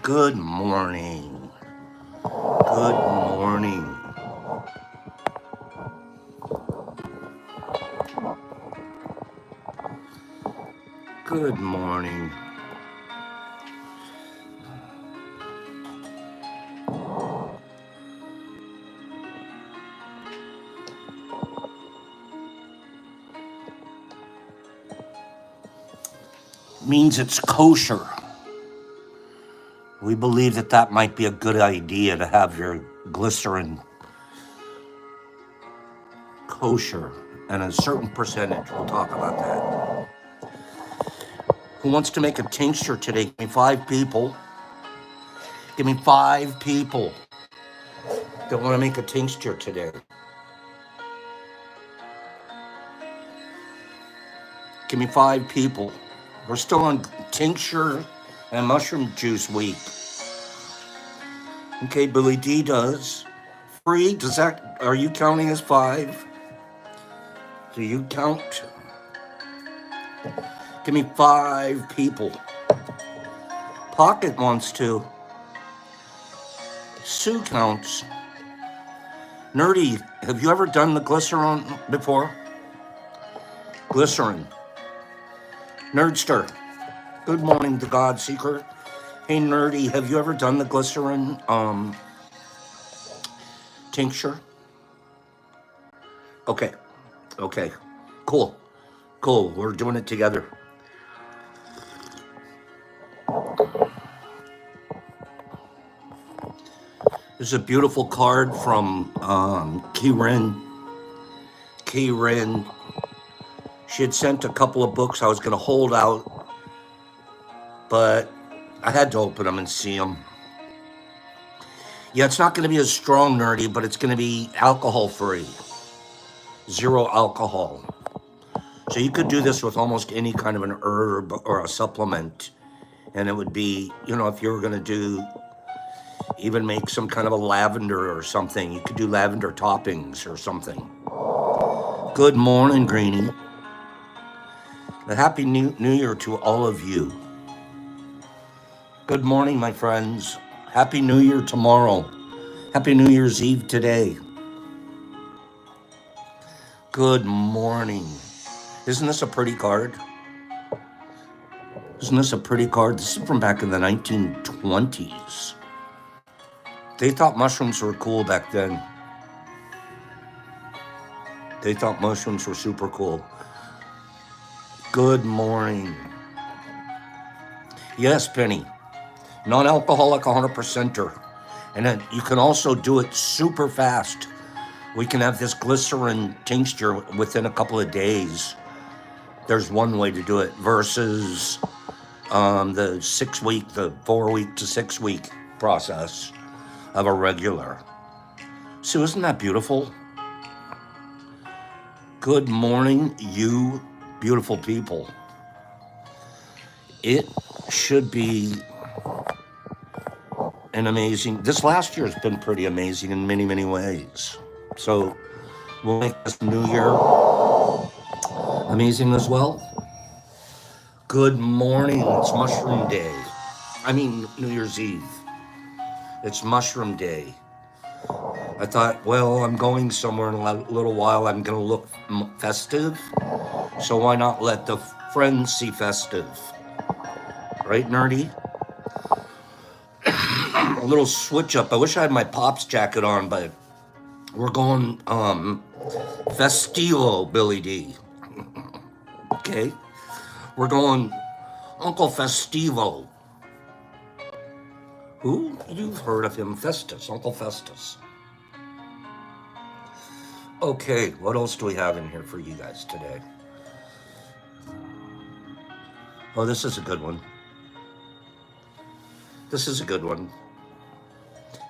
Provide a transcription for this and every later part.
Good morning. Good morning. Good morning. Means it's kosher. We believe that that might be a good idea to have your glycerin kosher and a certain percentage. We'll talk about that. Who wants to make a tincture today? Give me 5 people. Give me 5 people that want to make a tincture today. Give me 5 people. We're still on tincture and mushroom juice week. Okay, Billy D does. Free, does that, are you counting as 5? Do you count? Give me 5 people. Pocket wants to. Sue counts. Nerdy, have you ever done the glycerin before? Glycerin. Nerdster. Good morning, the God Seeker. Hey, Nerdy, have you ever done the glycerin tincture? Okay. Okay. Cool. Cool. We're doing it together. There's a beautiful card from Glycerin. She had sent a couple of books I was going to hold out, but I had to open them and see them. Yeah, it's not going to be as strong, Nerdy, but it's going to be alcohol-free. 0 alcohol. So you could do this with almost any kind of an herb or a supplement. And it would be, you know, if you were going to do, even make some kind of a lavender or something, you could do lavender toppings or something. Good morning, Greenie. A happy New Year to all of you. Good morning, my friends. Happy New Year tomorrow. Happy New Year's Eve today. Good morning. Isn't this a pretty card? Isn't this a pretty card? This is from back in the 1920s. They thought mushrooms were cool back then. They thought mushrooms were super cool. Good morning. Yes, Penny. Non-alcoholic 100%er. And then you can also do it super fast. We can have this glycerin tincture within a couple of days. There's one way to do it versus the 6-week, the 4-week to 6-week process of a regular. So isn't that beautiful? Good morning, you beautiful people. It should be an amazing, this last year has been pretty amazing in many, many ways. So we'll make this new year amazing as well. Good morning, it's Mushroom Day. I mean, New Year's Eve. It's Mushroom Day. I thought, well, I'm going somewhere in a little while. I'm going to look festive. So why not let the friends see festive? Right, Nerdy? A little switch up. I wish I had my Pops jacket on, but we're going festivo, Billy D. Okay? We're going Uncle Festivo. Who? You've heard of him, Festus, Uncle Festus. Okay, what else do we have in here for you guys today? Oh, this is a good one. This is a good one.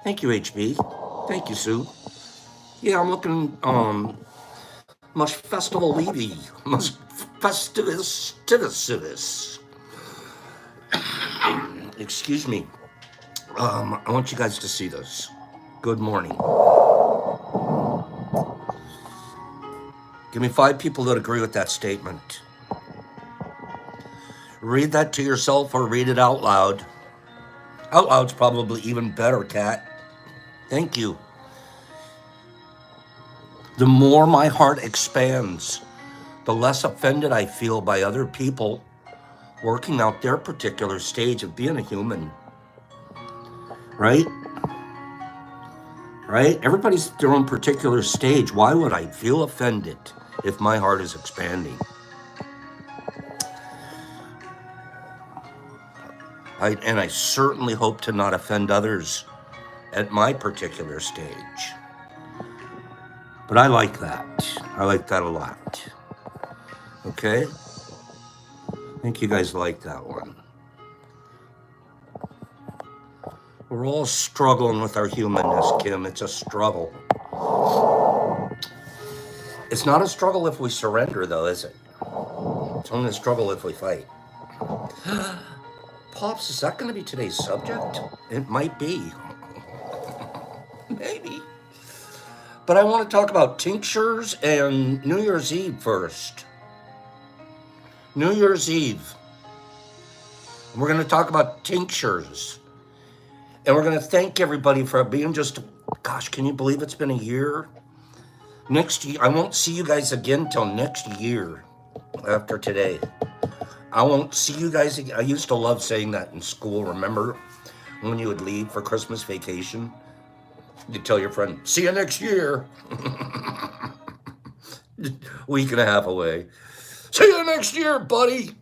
Thank you, HB. Thank you, Sue. Yeah, I'm looking, much festival levy, much festivus. Excuse me. I want you guys to see this. Good morning. Give me 5 people that agree with that statement. Read that to yourself or read it out loud. Out loud's probably even better, Kat. Thank you. The more my heart expands, the less offended I feel by other people working out their particular stage of being a human. Right? Right? Everybody's at their own particular stage. Why would I feel offended if my heart is expanding? And I certainly hope to not offend others at my particular stage. But I like that. I like that a lot. Okay? I think you guys like that one. We're all struggling with our humanness, Kim. It's a struggle. It's not a struggle if we surrender, though, is it? It's only a struggle if we fight. Pops, is that going to be today's subject? It might be. Maybe. But I want to talk about tinctures and New Year's Eve first. New Year's Eve. We're going to talk about tinctures. And we're going to thank everybody for being just, gosh, can you believe it's been a year? Next year, I won't see you guys again till next year after today. I won't see you guys again. I used to love saying that in school. Remember when you would leave for Christmas vacation? You'd tell your friend, see you next year. Week and a half away. See you next year, buddy.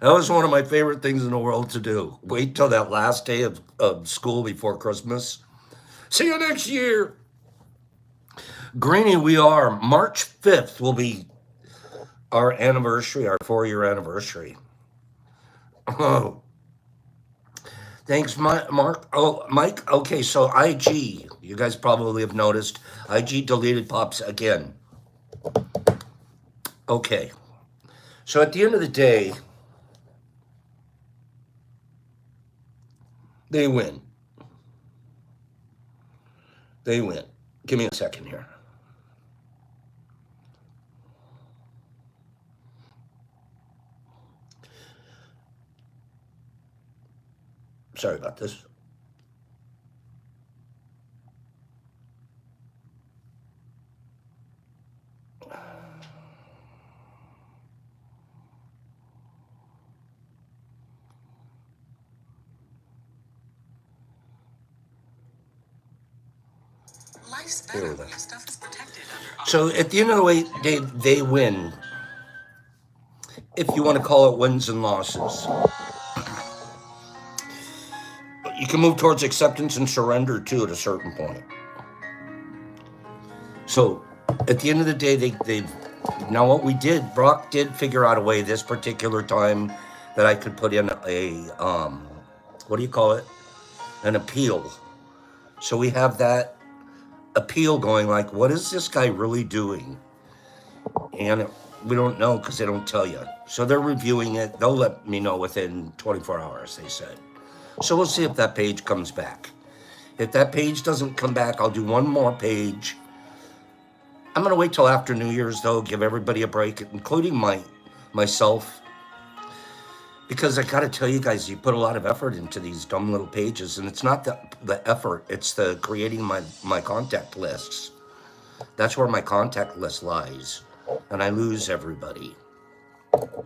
That was one of my favorite things in the world to do. Wait till that last day of school before Christmas. See you next year. Greenie, we are. March 5th will be our anniversary, our 4-year anniversary. Oh. Thanks, Mark. Oh, Mike. Okay, so IG. You guys probably have noticed. IG deleted Pops again. Okay. So at the end of the day, they win. They win. Give me a second here. Sorry about this. Life's better when your stuff is protected under. So at the end of the day, they win. If you want to call it wins and losses. You can move towards acceptance and surrender too at a certain point. So at the end of the day, they've now what we did, Brock did figure out a way this particular time that I could put in a what do you call it? An appeal. So we have that appeal going, like, what is this guy really doing? And we don't know because they don't tell you. So they're reviewing it. They'll let me know within 24 hours, they said. So we'll see if that page comes back. If that page doesn't come back, I'll do one more page. I'm going to wait till after New Year's, though, give everybody a break, including myself. Because I got to tell you guys, you put a lot of effort into these dumb little pages, and it's not the effort, it's the creating my contact lists. That's where my contact list lies, and I lose everybody. So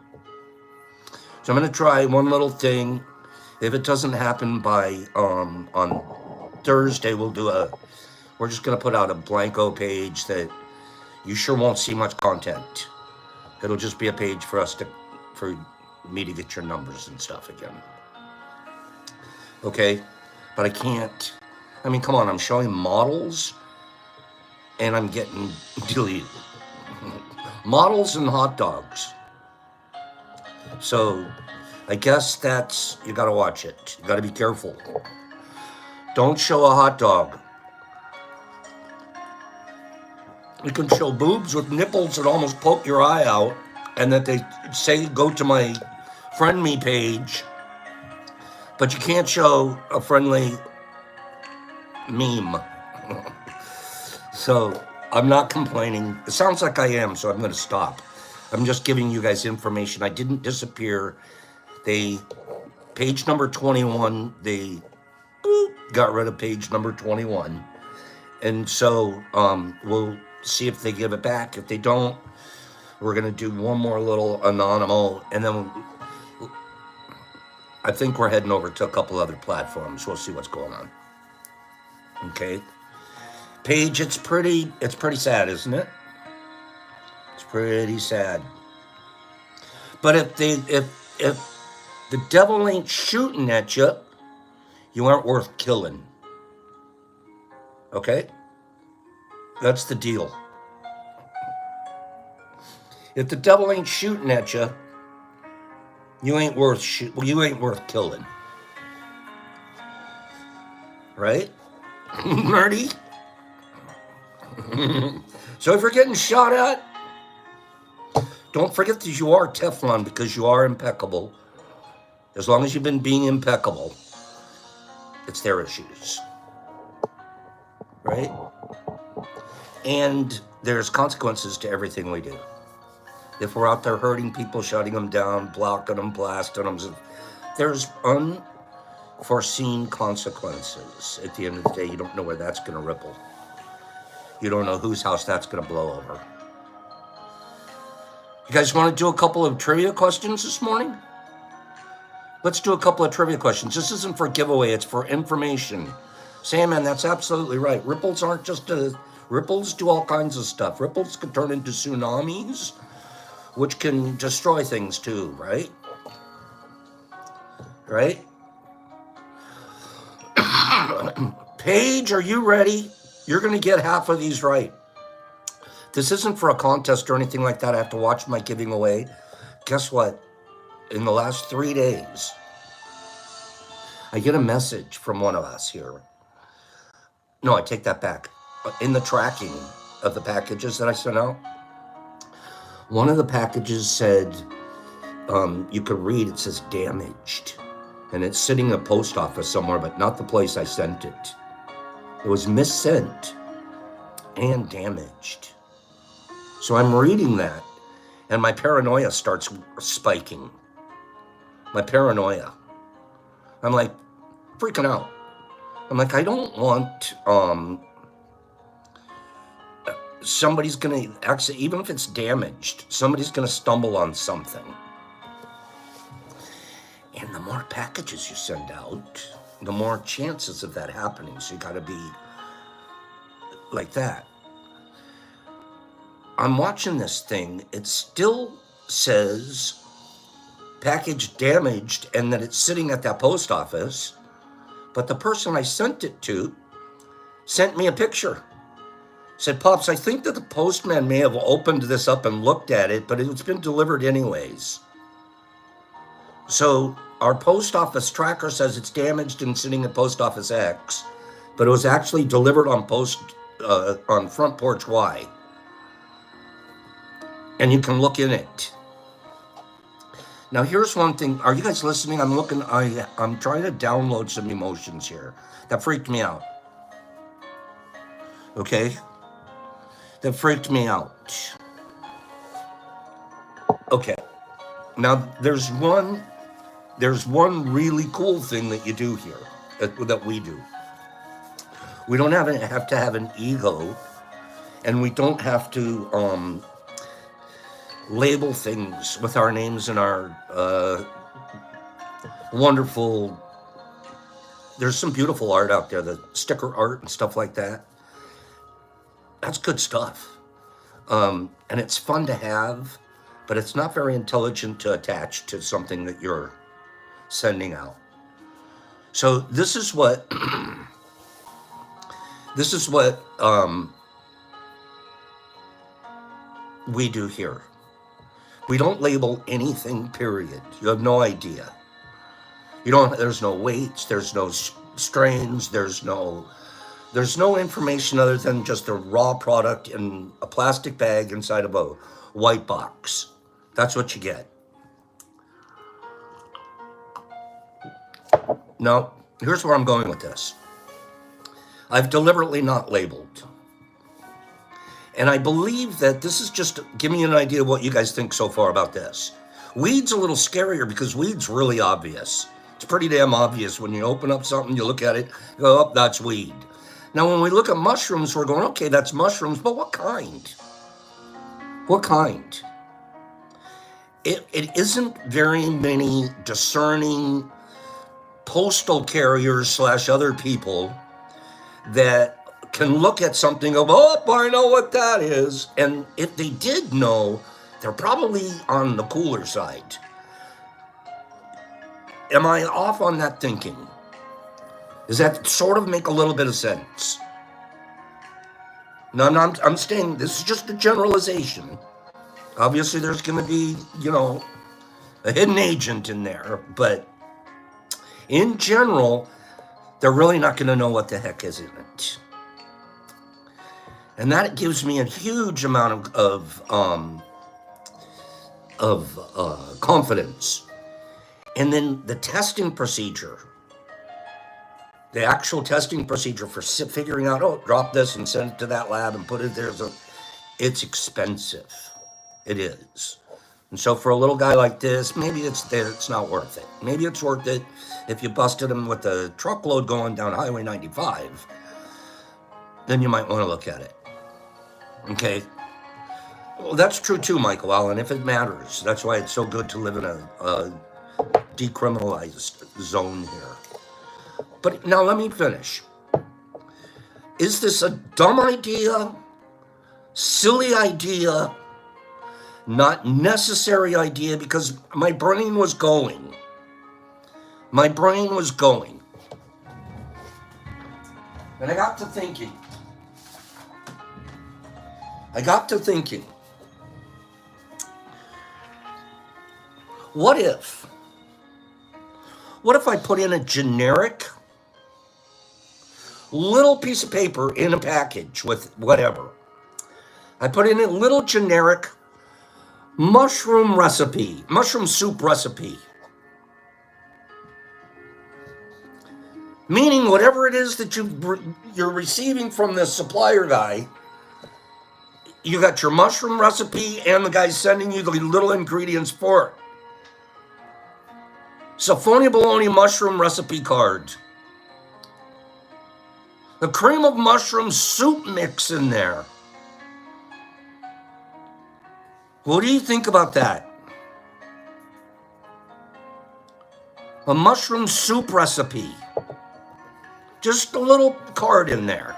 I'm going to try one little thing. If it doesn't happen by on Thursday, we're just going to put out a blanco page that you sure won't see much content. It'll just be a page for me to get your numbers and stuff again. Okay? But I can't. I mean, come on, I'm showing models and I'm getting deleted. Models and hot dogs. So I guess you gotta watch it. You gotta be careful. Don't show a hot dog. You can show boobs with nipples that almost poke your eye out, and that they say go to my friend me page, but you can't show a friendly meme. So I'm not complaining. It sounds like I am, so I'm going to stop. I'm just giving you guys information. I didn't disappear. They Page number 21, they got rid of page number 21. And so we'll see if they give it back. If they don't, we're going to do one more little anonymous, and then I think we're heading over to a couple other platforms. We'll see what's going on. Okay. Paige, it's pretty sad, isn't it? It's pretty sad. But if the devil ain't shooting at you, you aren't worth killing. Okay? That's the deal. If the devil ain't shooting at you, you ain't worth killing. Right? Nerdy? So if you're getting shot at, don't forget that you are Teflon, because you are impeccable. As long as you've been being impeccable, it's their issues. Right? And there's consequences to everything we do. If we're out there hurting people, shutting them down, blocking them, blasting them, there's unforeseen consequences. At the end of the day, you don't know where that's going to ripple. You don't know whose house that's going to blow over. You guys want to do a couple of trivia questions this morning? Let's do a couple of trivia questions. This isn't for giveaway, it's for information. Sandman, that's absolutely right. Ripples aren't just ripples do all kinds of stuff. Ripples can turn into tsunamis, which can destroy things too, right? Right? Paige, are you ready? You're going to get half of these right. This isn't for a contest or anything like that. I have to watch my giving away. Guess what? In the last 3 days, I get a message from one of us here. No, I take that back. In the tracking of the packages that I sent out, one of the packages said, you could read, it says damaged. And it's sitting in a post office somewhere, but not the place I sent it. It was missent and damaged. So I'm reading that, and my paranoia starts spiking. My paranoia. I'm like freaking out. I'm like, I don't want somebody's gonna actually, even if it's damaged, somebody's gonna stumble on something. And the more packages you send out, the more chances of that happening. So you gotta be like that. I'm watching this thing. It still says package damaged and that it's sitting at that post office. But the person I sent it to sent me a picture. Said, Pops, I think that the postman may have opened this up and looked at it, but it's been delivered anyways. So our post office tracker says it's damaged and sitting at post office X, but it was actually delivered on on front porch Y. And you can look in it. Now here's one thing. Are you guys listening? I'm trying to download some emotions here. That freaked me out. Okay? That freaked me out. Okay. Now there's one really cool thing that you do here, that we do. We don't have to have an ego, and we don't have to label things with our names and our wonderful. There's some beautiful art out there, the sticker art and stuff like that. That's good stuff. And it's fun to have, but it's not very intelligent to attach to something that you're sending out. So this is what we do here. We don't label anything, period. You have no idea. There's no weights, there's no strains, there's no information other than just a raw product in a plastic bag inside of a white box. That's what you get. Now, here's where I'm going with this. I've deliberately not labeled. And I believe that this is just giving you an idea of what you guys think so far about this. Weed's a little scarier because weed's really obvious. It's It's pretty damn obvious when you open up something, you look at it, you go, oh, that's weed. Now, when we look at mushrooms, we're going, okay, that's mushrooms, but what kind? What kind? It isn't very many discerning postal carriers / other people that can look at something and go, oh, I know what that is. And if they did know, they're probably on the cooler side. Am I off on that thinking? Does that sort of make a little bit of sense? No, I'm saying this is just a generalization. Obviously, there's going to be, a hidden agent in there. But in general, they're really not going to know what the heck is in it. And that gives me a huge amount of confidence. And then the testing procedure, the actual testing procedure for figuring out, oh, drop this and send it to that lab and put it there. It's expensive. It is. And so for a little guy like this, maybe it's not worth it. Maybe it's worth it if you busted him with a truckload going down Highway 95. Then you might want to look at it. Okay? Well, that's true too, Michael Allen, if it matters. That's why it's so good to live in a decriminalized zone here. But now let me finish. Is this a dumb idea, silly idea, not necessary idea? Because my brain was going. My brain was going. And I got to thinking. What if I put in a generic little piece of paper in a package with whatever? I put in a little generic mushroom soup recipe. Meaning whatever it is that you're receiving from this supplier guy, you got your mushroom recipe and the guy's sending you the little ingredients for it. Saphonia Bologna mushroom recipe card. The cream of mushroom soup mix in there. What do you think about that? A mushroom soup recipe. Just a little card in there.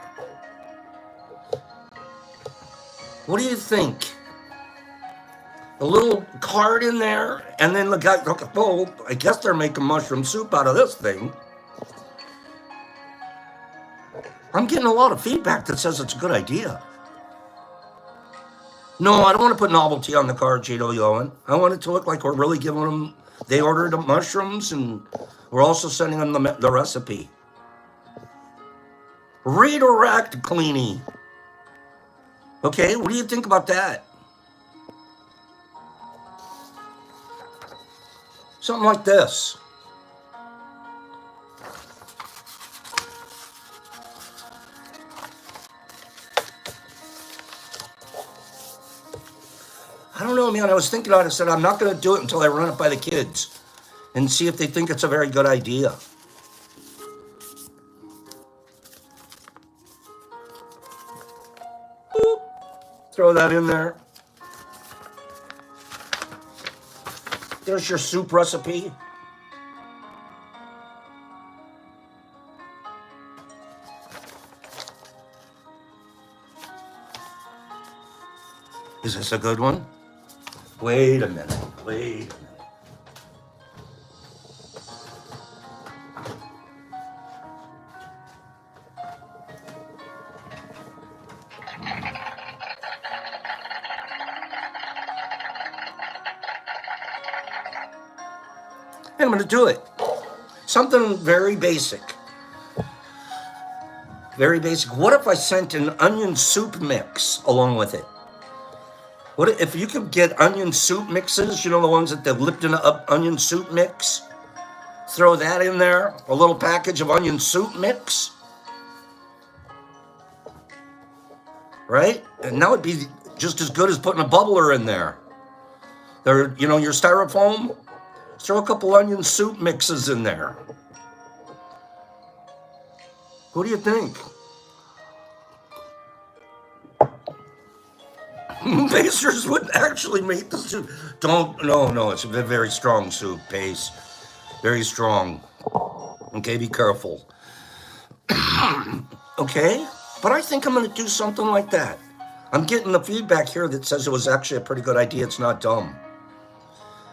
What do you think? A little card in there, and then the guy, oh, I guess they're making mushroom soup out of this thing. I'm getting a lot of feedback that says it's a good idea. No, I don't want to put novelty on the card, Jado Yohan. I want it to look like we're really giving them, they ordered the mushrooms, and we're also sending them the recipe. Redirect, Cleanie. Okay, what do you think about that? Something like this. I don't know, man. I was thinking about it. I said, I'm not going to do it until I run it by the kids and see if they think it's a very good idea. Boop. Throw that in there. There's your soup recipe. Is this a good one? Wait a minute. I'm going to do it. Something very basic. Very basic. What if I sent an onion soup mix along with it? What if you could get onion soup mixes, the ones that they've Lipton onion soup mix? Throw that in there, a little package of onion soup mix. Right? And that would be just as good as putting a bubbler in there. Your styrofoam, Throw a couple onion soup mixes in there. What do you think? Pacers would actually make the soup. Don't, no, it's a very strong soup, Pace. Very strong. Okay, be careful. Okay? But I think I'm going to do something like that. I'm getting the feedback here that says it was actually a pretty good idea. It's not dumb.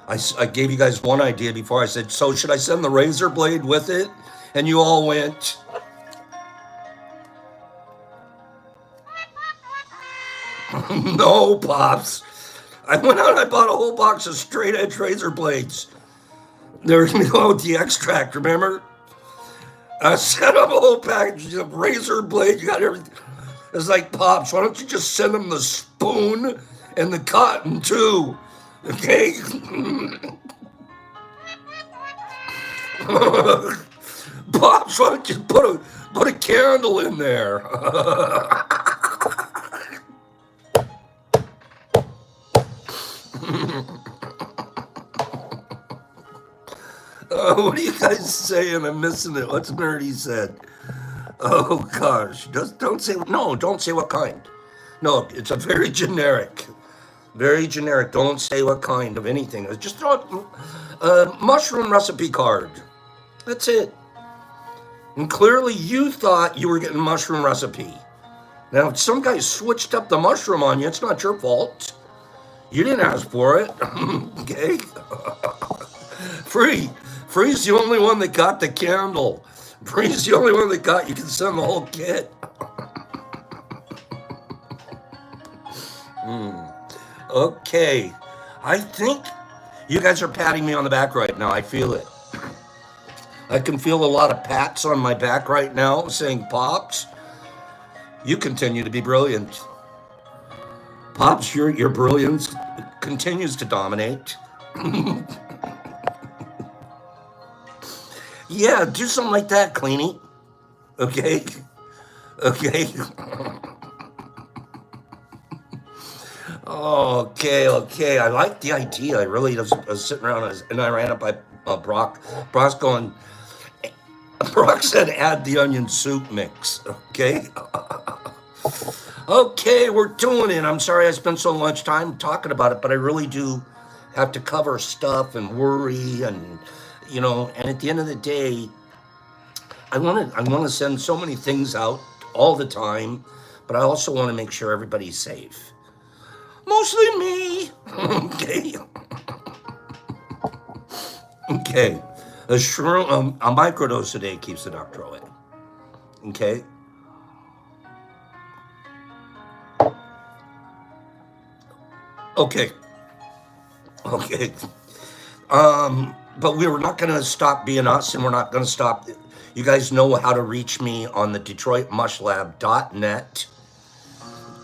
I gave you guys one idea before. I said, so should I send the razor blade with it? And you all went, no, Pops. I went out and I bought a whole box of straight edge razor blades. There's me go with the extract, remember? I set up a whole package of razor blades. You got everything. It's like, Pops, why don't you just send them the spoon and the cotton too? Okay? Pops, why don't you put a candle in there? What are you guys saying? I'm missing it. What's Nerdy said? Oh gosh, don't say no. Don't say what kind. No, it's a very generic. Very generic. Don't say what kind of anything. Just throw a mushroom recipe card. That's it. And clearly you thought you were getting mushroom recipe. Now, if some guy switched up the mushroom on you, it's not your fault. You didn't ask for it. Okay? Free's the only one that got the candle. Free's the only one that got, you can send the whole kit. Okay. I think you guys are patting me on the back right now. I feel it. I can feel a lot of pats on my back right now saying, Pops, you continue to be brilliant. Pops, your brilliance continues to dominate. Yeah, do something like that, Cleanie. Okay? Okay? Okay. I like the idea. I really was sitting around and I ran up by Brock. Brock's going, Brock said add the onion soup mix. Okay? Okay, we're doing it. I'm sorry I spent so much time talking about it, but I really do have to cover stuff and worry and, and at the end of the day, I want to send so many things out all the time, but I also want to make sure everybody's safe. Mostly me. Okay. Okay. A shroom, a microdose a day keeps the doctor away. Okay. Okay. But we were not going to stop being us, and we're not going to stop. You guys know how to reach me on the DetroitMushLab.net,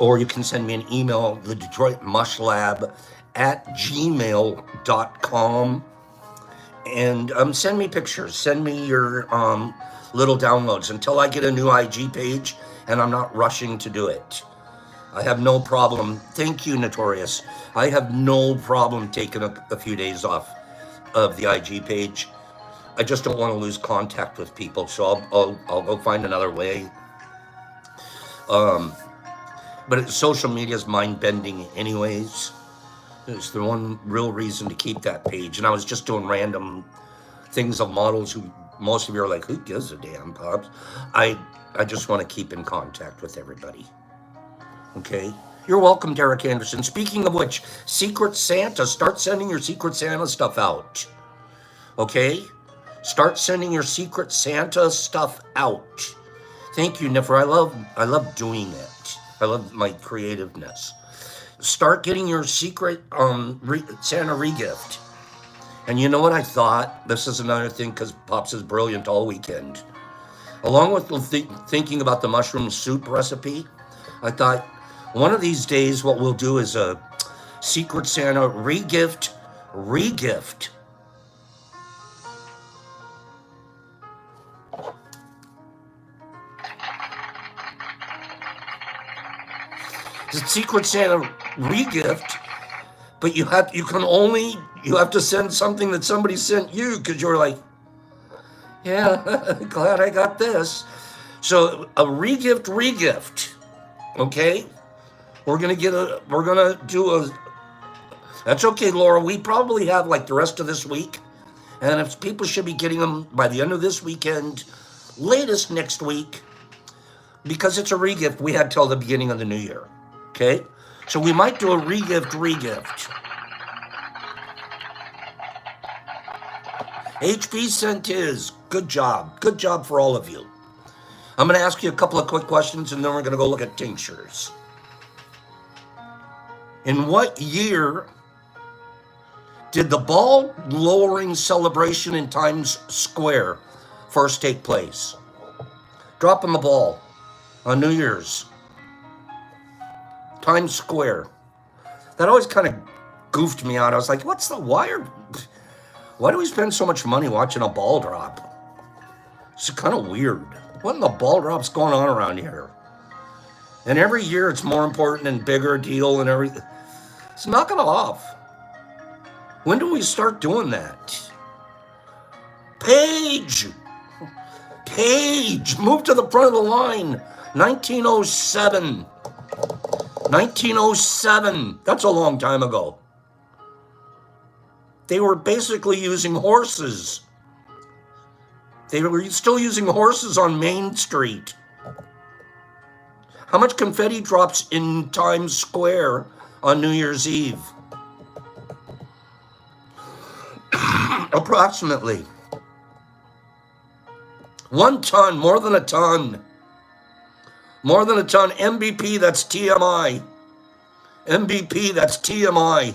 or you can send me an email, the DetroitMushLab@gmail.com, and send me pictures. Send me your little downloads until I get a new IG page, and I'm not rushing to do it. I have no problem. Thank you, Notorious. I have no problem taking a few days off of the IG page. I just don't want to lose contact with people, so I'll go find another way. But social media is mind-bending anyways. It's the one real reason to keep that page. And I was just doing random things of models who most of you are like, who gives a damn, Pops? I just want to keep in contact with everybody. Okay? You're welcome, Derek Anderson. Speaking of which, Secret Santa, start sending your Secret Santa stuff out. Okay? Start sending your Secret Santa stuff out. Thank you, Niffer. I love doing it. I love my creativeness. Start getting your Secret Santa regift. And you know what I thought? This is another thing because Pops is brilliant all weekend. Along with thinking about the mushroom soup recipe, I thought one of these days what we'll do is a Secret Santa regift. The Secret Santa regift But you have to send something that somebody sent you because you're like, yeah, glad I got this. So a regift. Okay, we're gonna do a. That's okay, Laura. We probably have like the rest of this week, and if people should be getting them by the end of this weekend, latest next week, because it's a regift. We had till the beginning of the new year. Okay, so we might do a regift. HP sent his. Good job. Good job for all of you. I'm going to ask you a couple of quick questions, and then we're going to go look at tinctures. In what year did the ball lowering celebration in Times Square first take place? Dropping the ball on New Year's. Times Square. That always kind of goofed me out. I was like, why do we spend so much money watching a ball drop? It's kind of weird. What in the ball drop's going on around here? And every year it's more important and bigger deal and everything. So knock it off. When do we start doing that? Paige, move to the front of the line. 1907. 1907. That's a long time ago. They were basically using horses. They were still using horses on Main Street. How much confetti drops in Times Square on New Year's Eve? Approximately 1 ton, more than a ton. More than a ton. MVP, that's TMI. MVP, that's TMI.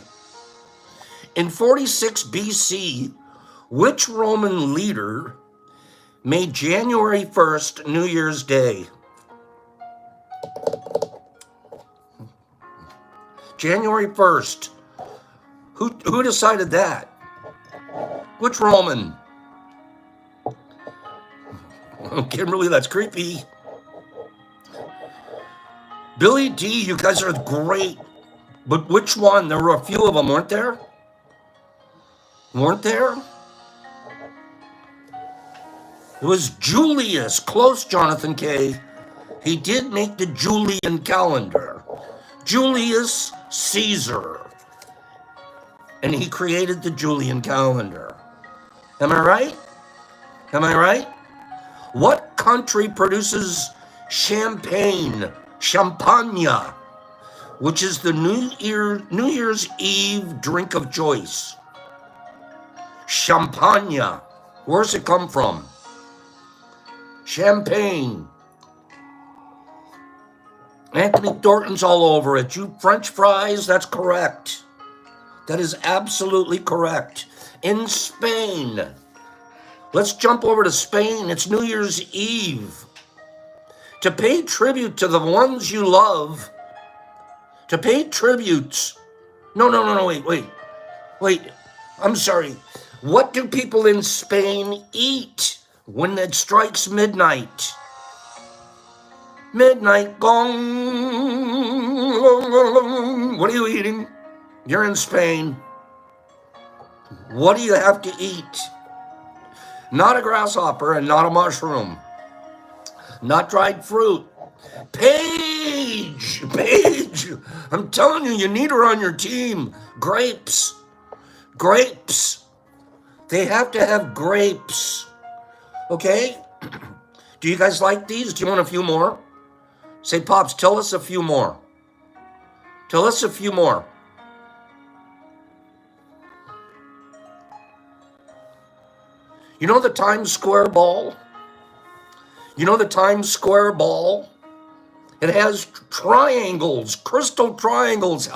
In 46 BC, which Roman leader made January 1st New Year's Day? January 1st. Who decided that? Which Roman? Kimberly, that's creepy. Billy D, you guys are great. But which one? There were a few of them, weren't there? Weren't there? It was Julius. Close, Jonathan K. He did make the Julian calendar. Julius Caesar. And he created the Julian calendar. Am I right? Am I right? What country produces champagne, which is the New Year's Eve drink of choice? Champagne. Where's it come from? Champagne. Anthony Thornton's all over it. You French fries, that's correct. That is absolutely correct. In Spain. Let's jump over to Spain. It's New Year's Eve. To pay tribute to the ones you love. To pay tributes. No, wait. I'm sorry. What do people in Spain eat when it strikes midnight? Midnight gong. What are you eating? You're in Spain. What do you have to eat? Not a grasshopper and not a mushroom. Not dried fruit. Paige. I'm telling you, you need her on your team. Grapes. They have to have grapes. Okay? Do you guys like these? Do you want a few more? Say, Pops, tell us a few more. Tell us a few more. You know the Times Square ball? You know the Times Square ball? It has triangles, crystal triangles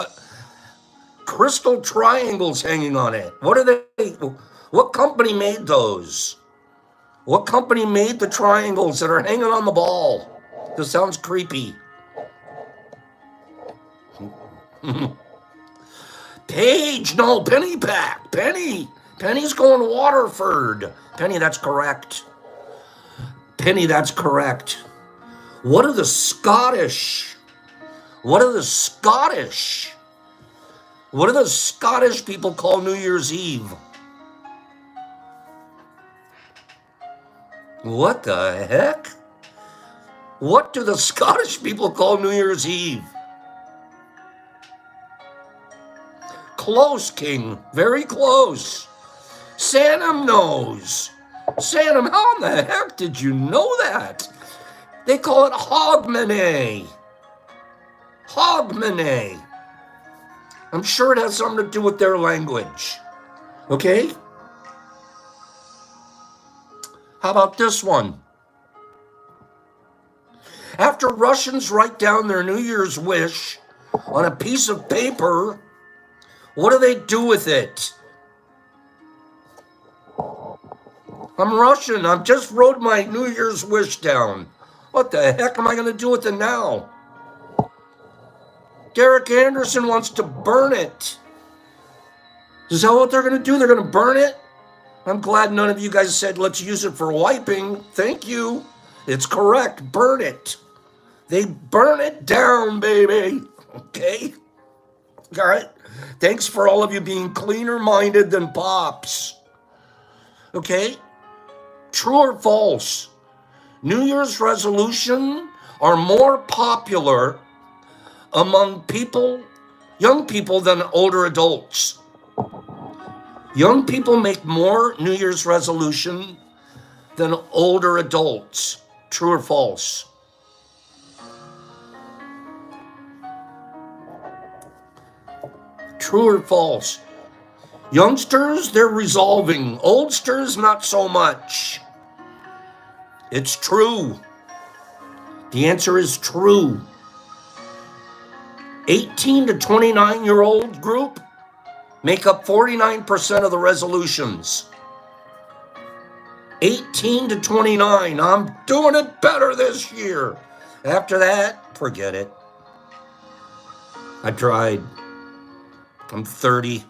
hanging on it. What are they? What company made those? What company made the triangles that are hanging on the ball? This sounds creepy. Paige, no, Penny Pack. Penny's going to Waterford. Penny, that's correct. What are the Scottish What do the Scottish people call New Year's Eve? What the heck? What do the Scottish people call New Year's Eve? Close, King. Very close. Santam knows. Santam, how in the heck did you know that? They call it Hogmanay. Hogmanay. I'm sure it has something to do with their language. Okay? How about this one? After Russians write down their New Year's wish on a piece of paper, what do they do with it? I'm Russian. I just wrote my New Year's wish down. What the heck am I going to do with it now? Derek Anderson wants to burn it. Is that what they're going to do? They're going to burn it? I'm glad none of you guys said, let's use it for wiping. Thank you. It's correct. Burn it. They burn it down, baby. Okay? All right? Thanks for all of you being cleaner-minded than Pops. Okay? True or false? New Year's resolution are more popular among people, young people, than older adults. Young people make more New Year's resolution than older adults. True or false? True or false? Youngsters, they're resolving. Oldsters, not so much. It's true. The answer is true. 18 to 29-year-old group make up 49% of the resolutions. 18 to 29, I'm doing it better this year. After that, forget it. I tried. I'm 30.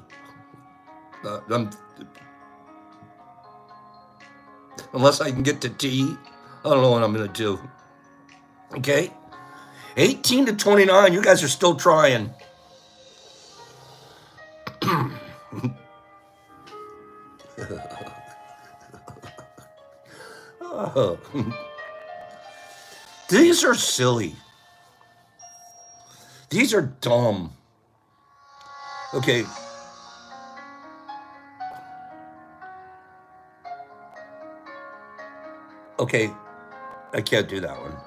Unless I can get to T, I don't know what I'm going to do. Okay? 18 to 29, you guys are still trying. Oh. These are silly. These are dumb. Okay. Okay. I can't do that one.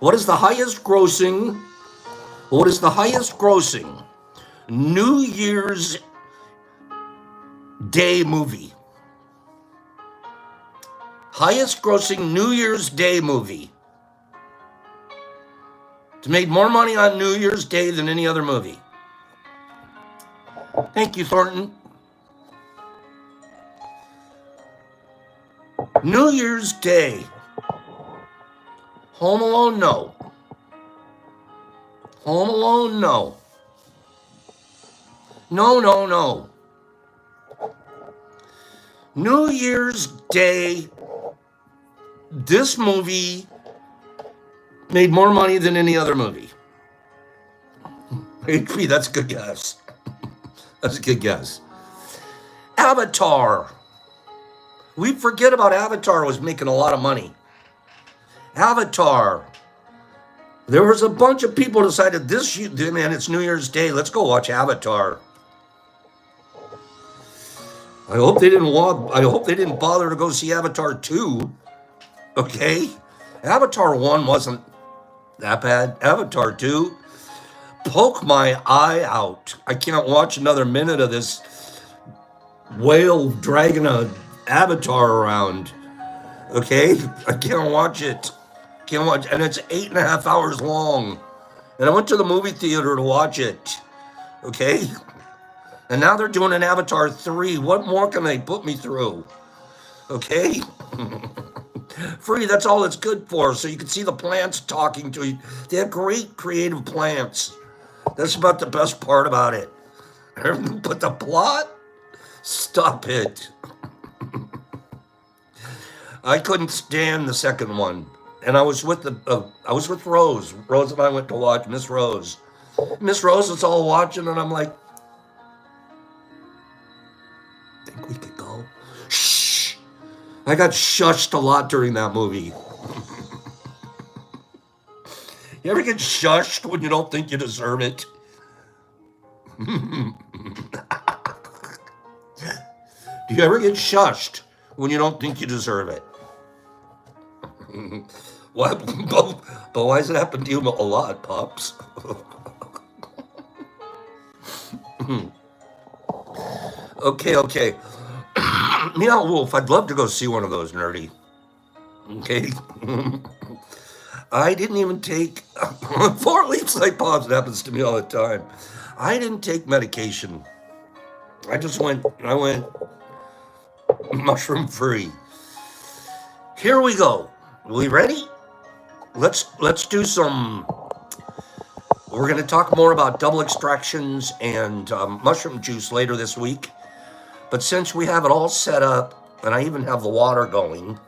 What is the highest grossing New Year's Day movie? Highest grossing New Year's Day movie. It's made more money on New Year's Day than any other movie. Thank you, Thornton. New Year's Day. Home Alone, no. Home Alone, no. No. New Year's Day, this movie made more money than any other movie. HP, that's a good guess. That's a good guess. Avatar. We forget about Avatar was making a lot of money. Avatar. There was a bunch of people decided this year, man, it's New Year's Day. Let's go watch Avatar. I hope they didn't bother to go see Avatar 2. Okay? Avatar 1 wasn't that bad. Avatar 2, poke my eye out. I can't watch another minute of this whale dragging a avatar around. Okay? I can't watch it. Can't watch, and it's 8.5 hours long. And I went to the movie theater to watch it. Okay? And now they're doing an Avatar 3. What more can they put me through? Okay? Free, that's all it's good for. So you can see the plants talking to you. They have great creative plants. That's about the best part about it. But the plot? Stop it. I couldn't stand the second one. and I was with Rose. Rose and I went to watch Miss Rose. Miss Rose was all watching, and I'm like, think we could go? Shh. I got shushed a lot during that movie. You ever get shushed when you don't think you deserve it? Do you ever get shushed when you don't think you deserve it? What? But why does it happen to you a lot, Pops? Okay. Meow Wolf, I'd love to go see one of those, nerdy. Okay. I didn't even take 4 leaves like Pops. It happens to me all the time. I didn't take medication. I went mushroom free. Here we go. We ready? Let's do some. We're going to talk more about double extractions and mushroom juice later this week. But since we have it all set up, and I even have the water going,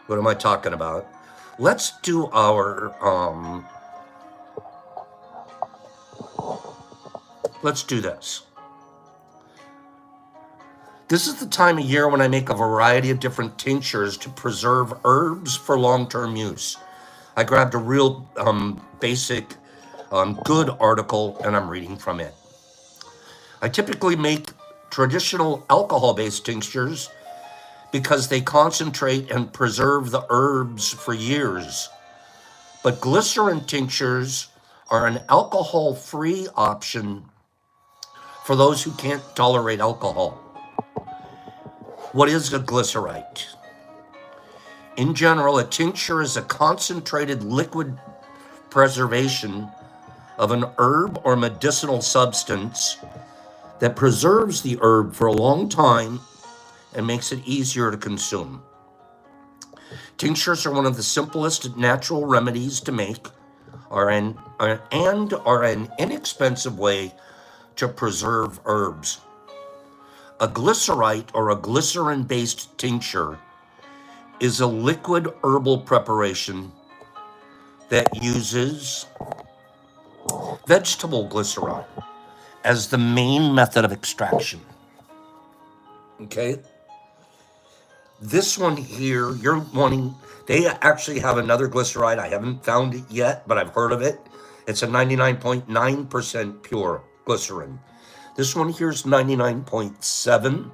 what am I talking about? Let's do our, let's do this. This is the time of year when I make a variety of different tinctures to preserve herbs for long-term use. I grabbed a real basic, good article, and I'm reading from it. I typically make traditional alcohol-based tinctures because they concentrate and preserve the herbs for years. But glycerin tinctures are an alcohol-free option for those who can't tolerate alcohol. What is a glycerite? In general, a tincture is a concentrated liquid preservation of an herb or medicinal substance that preserves the herb for a long time and makes it easier to consume. Tinctures are one of the simplest natural remedies to make and are an inexpensive way to preserve herbs. A glycerite or a glycerin-based tincture is a liquid herbal preparation that uses vegetable glycerin as the main method of extraction. Okay? This one here, you're wanting, they actually have another glycerite. I haven't found it yet, but I've heard of it. It's a 99.9% pure glycerin. This one here is 99.7,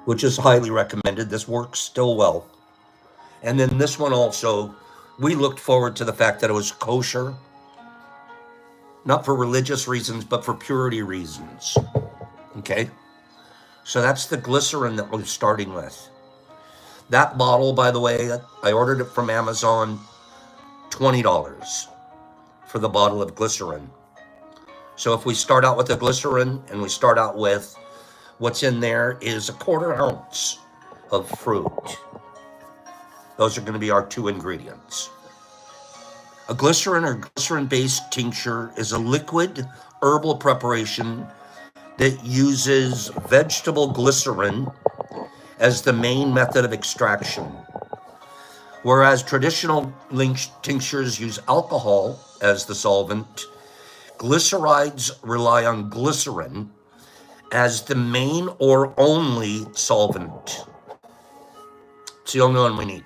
which is highly recommended. This works still well. And then this one also, we looked forward to the fact that it was kosher, not for religious reasons, but for purity reasons. Okay? So that's the glycerin that we're starting with. That bottle, by the way, I ordered it from Amazon, $20 for the bottle of glycerin. So if we start out with the glycerin and we start out with what's in there is a 1/4 ounce of fruit. Those are going to be our 2 ingredients. A glycerin or glycerin-based tincture is a liquid herbal preparation that uses vegetable glycerin as the main method of extraction. Whereas traditional tinctures use alcohol as the solvent, glycerides rely on glycerin as the main or only solvent. It's the only one we need.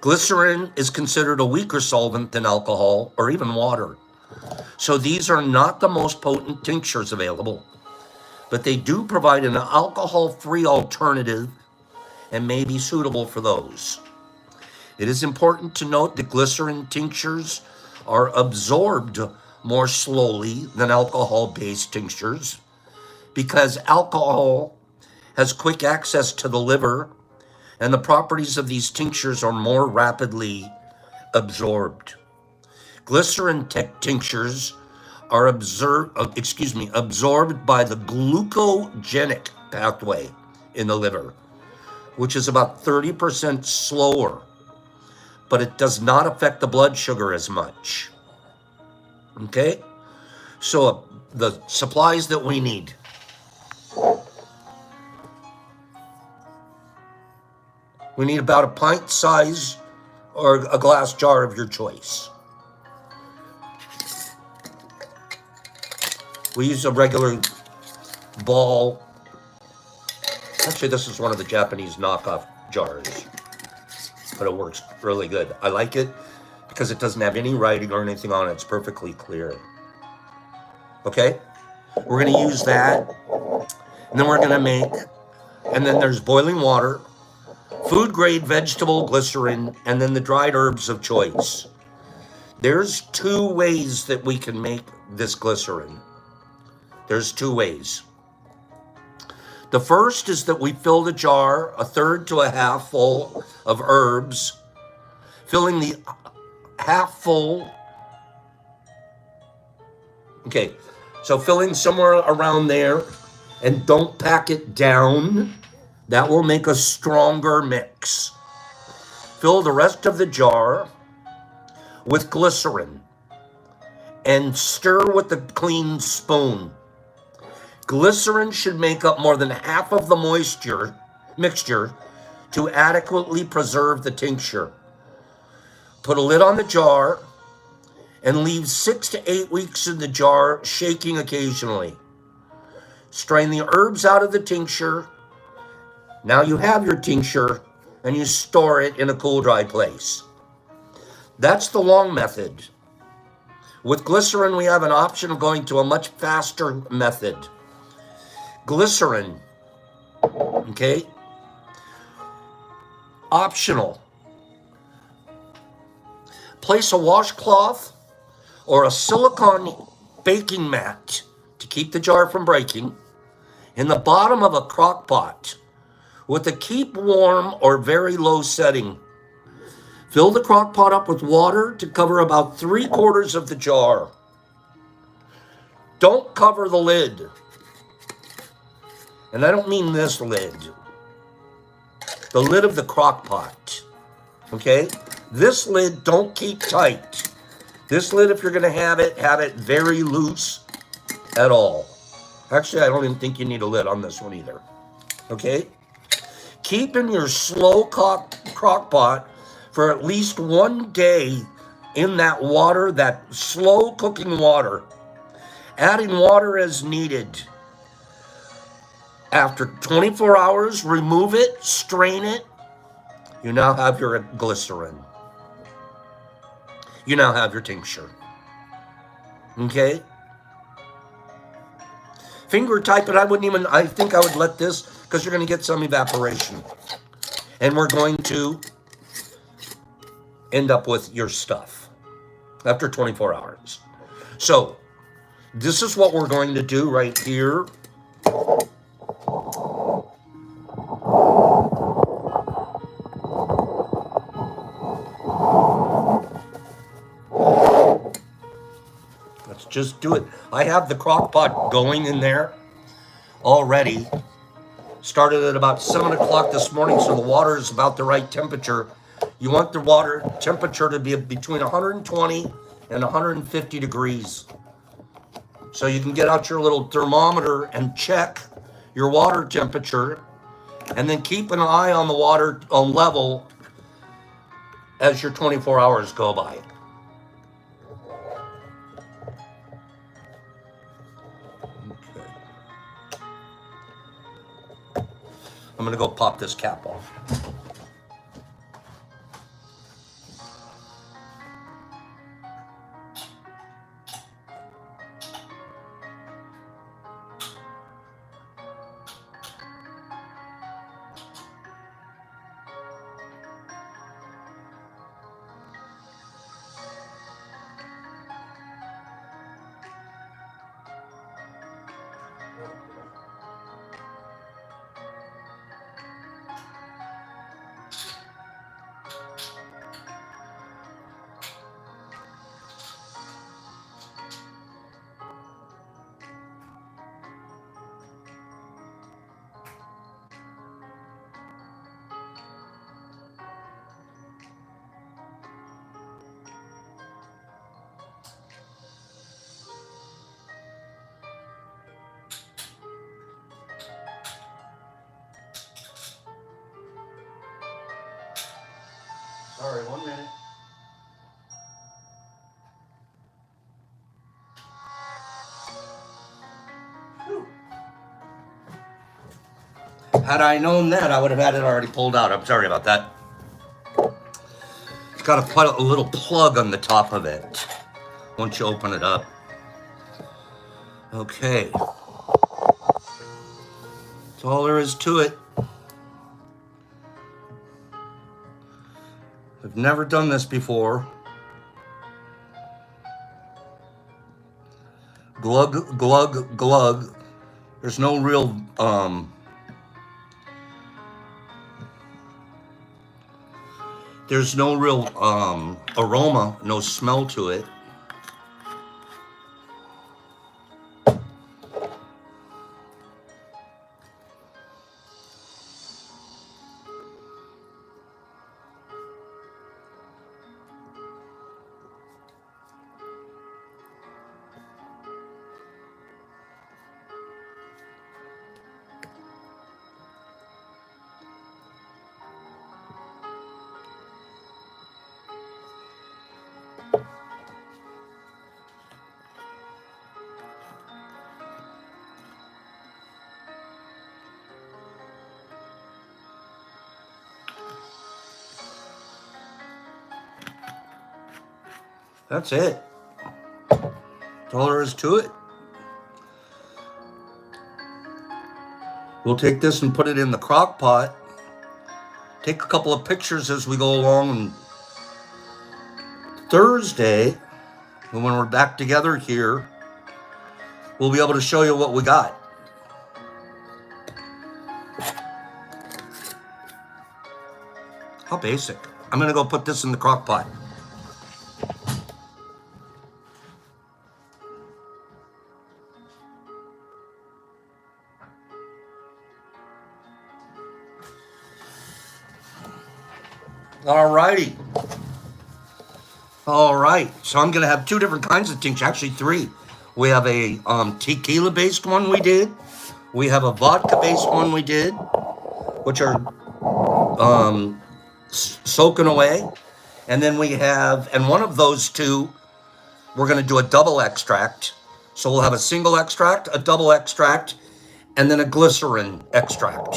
Glycerin is considered a weaker solvent than alcohol or even water. So these are not the most potent tinctures available, but they do provide an alcohol-free alternative and may be suitable for those. It is important to note that glycerin tinctures are absorbed more slowly than alcohol-based tinctures because alcohol has quick access to the liver, and the properties of these tinctures are more rapidly absorbed. Glycerin tinctures are absorbed by the glucogenic pathway in the liver, which is about 30% slower, but it does not affect the blood sugar as much. Okay? So the supplies that we need. We need about a pint size or a glass jar of your choice. We use a regular ball. Actually, this is one of the Japanese knockoff jars, but it works really good. I like it because it doesn't have any writing or anything on it. It's perfectly clear. Okay? We're going to use that. And then we're going to make, and then there's boiling water, food grade vegetable glycerin, and then the dried herbs of choice. There's two ways that we can make this glycerin. There's two ways. The first is that we fill the jar a third to a half full of herbs, filling the half full. Okay, so filling somewhere around there, and don't pack it down. That will make a stronger mix. Fill the rest of the jar with glycerin and stir with a clean spoon. Glycerin should make up more than half of the mixture to adequately preserve the tincture. Put a lid on the jar and leave 6 to 8 weeks in the jar, shaking occasionally. Strain the herbs out of the tincture. Now you have your tincture, and you store it in a cool, dry place. That's the long method. With glycerin, we have an option of going to a much faster method. Glycerin, okay? Optional. Place a washcloth or a silicone baking mat to keep the jar from breaking in the bottom of a crock pot with a keep warm or very low setting. Fill the crock pot up with water to cover about 3/4 of the jar. Don't cover the lid. And I don't mean this lid. The lid of the crock pot. Okay? This lid, don't keep tight. This lid, if you're going to have it very loose at all. Actually, I don't even think you need a lid on this one either. Okay? Keep in your slow crock pot for at least 1 day in that water, that slow cooking water. Adding water as needed. After 24 hours, remove it, strain it. You now have your glycerin. You now have your tincture. Okay? Finger type it. I think I would let this, because you're going to get some evaporation. And we're going to end up with your stuff after 24 hours. So, this is what we're going to do right here. Let's just do it. I have the crock pot going in there already. Started at about 7 o'clock this morning, so the water is about the right temperature. You want the water temperature to be between 120 and 150 degrees. So you can get out your little thermometer and check your water temperature, and then keep an eye on the water level as your 24 hours go by. Okay. I'm going to go pop this cap off. Sorry, 1 minute. Had I known that, I would have had it already pulled out. I'm sorry about that. It's got a little plug on the top of it once you open it up. Okay. That's all there is to it. I've never done this before. Glug, glug, glug. There's no real, aroma, no smell to it. That's it. That's all there is to it. We'll take this and put it in the crock pot. Take a couple of pictures as we go along. And Thursday, when we're back together here, we'll be able to show you what we got. How basic. I'm going to go put this in the crock pot. All righty. All right. So I'm going to have two different kinds of tincture, actually three. We have a tequila-based one we did. We have a vodka-based one we did, which are soaking away. And then we have, and one of those two, we're going to do a double extract. So we'll have a single extract, a double extract, and then a glycerin extract.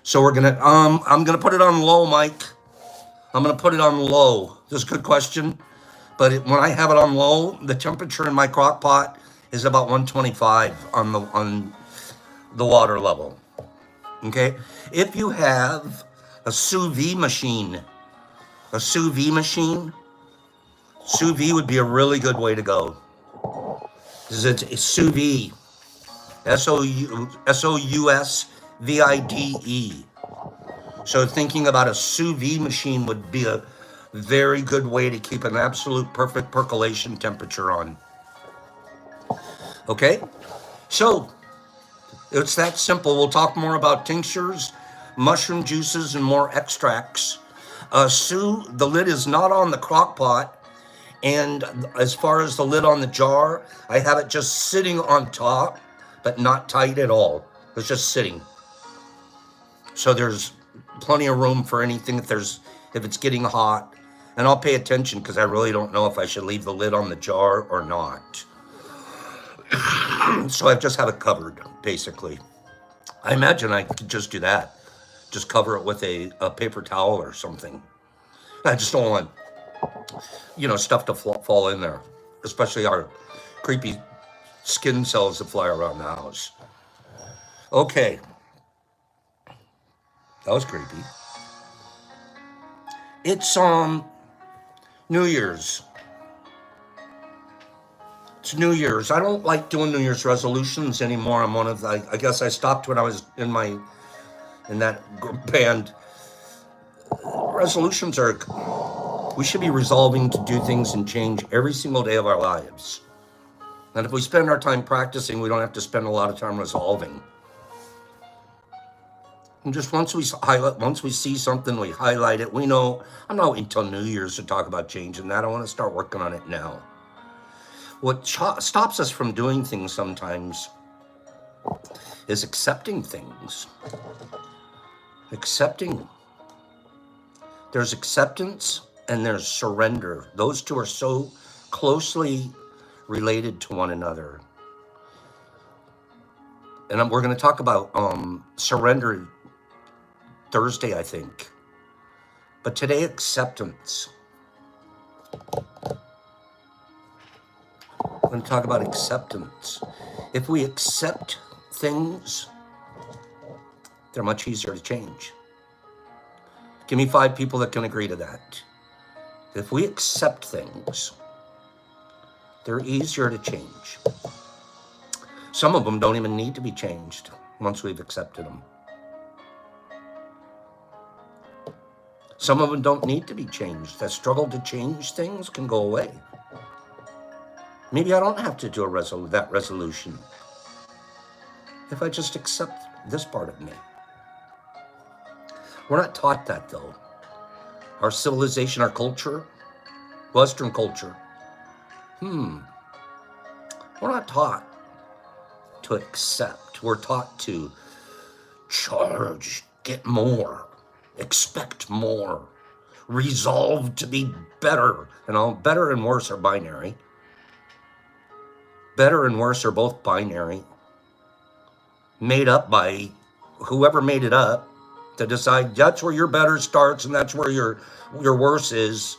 So we're going to, I'm going to put it on low, Mike. I'm going to put it on low. This is a good question. But when I have it on low, the temperature in my crock pot is about 125 on the water level. Okay? If you have a sous vide machine, sous vide would be a really good way to go. It's sous vide. SOUSVIDE. So thinking about a sous vide machine would be a very good way to keep an absolute perfect percolation temperature on. Okay? So it's that simple. We'll talk more about tinctures, mushroom juices, and more extracts. The lid is not on the crock pot. And as far as the lid on the jar, I have it just sitting on top, but not tight at all. It's just sitting. So there's plenty of room for anything if it's getting hot. And I'll pay attention because I really don't know if I should leave the lid on the jar or not. So I just have it covered, basically. I imagine I could just do that. Just cover it with a paper towel or something. I just don't want, stuff to fall in there, especially our creepy skin cells that fly around the house. Okay. That was creepy. It's New Year's. It's New Year's. I don't like doing New Year's resolutions anymore. I guess I stopped when I was in that band. Resolutions we should be resolving to do things and change every single day of our lives. And if we spend our time practicing, we don't have to spend a lot of time resolving. And just once we see something, we highlight it. We know, I'm not waiting until New Year's to talk about changing that. I want to start working on it now. What stops us from doing things sometimes is accepting things. Accepting There's acceptance and there's surrender. Those two are so closely related to one another. And we're going to talk about surrender Thursday, I think. But today, acceptance. We're going to talk about acceptance. If we accept things, they're much easier to change. Give me 5 people that can agree to that. If we accept things, they're easier to change. Some of them don't even need to be changed once we've accepted them. Some of them don't need to be changed. That struggle to change things can go away. Maybe I don't have to do that resolution if I just accept this part of me. We're not taught that, though. Our civilization, our culture, Western culture, we're not taught to accept. We're taught to charge, get more, expect more, resolve to be better. Better and worse are binary. Better and worse are both binary. Made up by whoever made it up to decide that's where your better starts and that's where your worse is.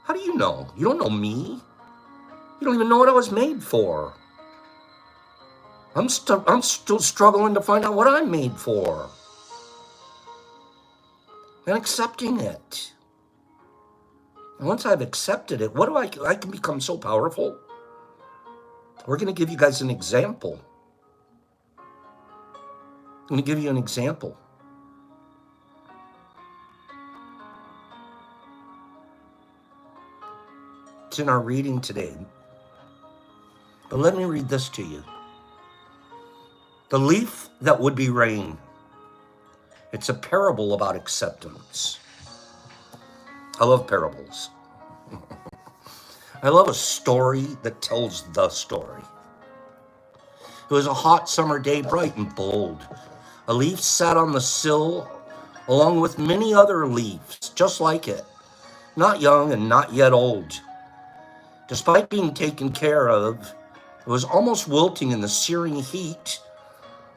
How do you know? You don't know me. You don't even know what I was made for. I'm still struggling to find out what I'm made for. And accepting it. And once I've accepted it, I can become so powerful. We're going to give you guys an example. I'm going to give you an example. It's in our reading today. But let me read this to you. The leaf that would be rain. It's a parable about acceptance. I love parables. I love a story that tells the story. It was a hot summer day, bright and bold. A leaf sat on the sill along with many other leaves just like it, not young and not yet old. Despite being taken care of, it was almost wilting in the searing heat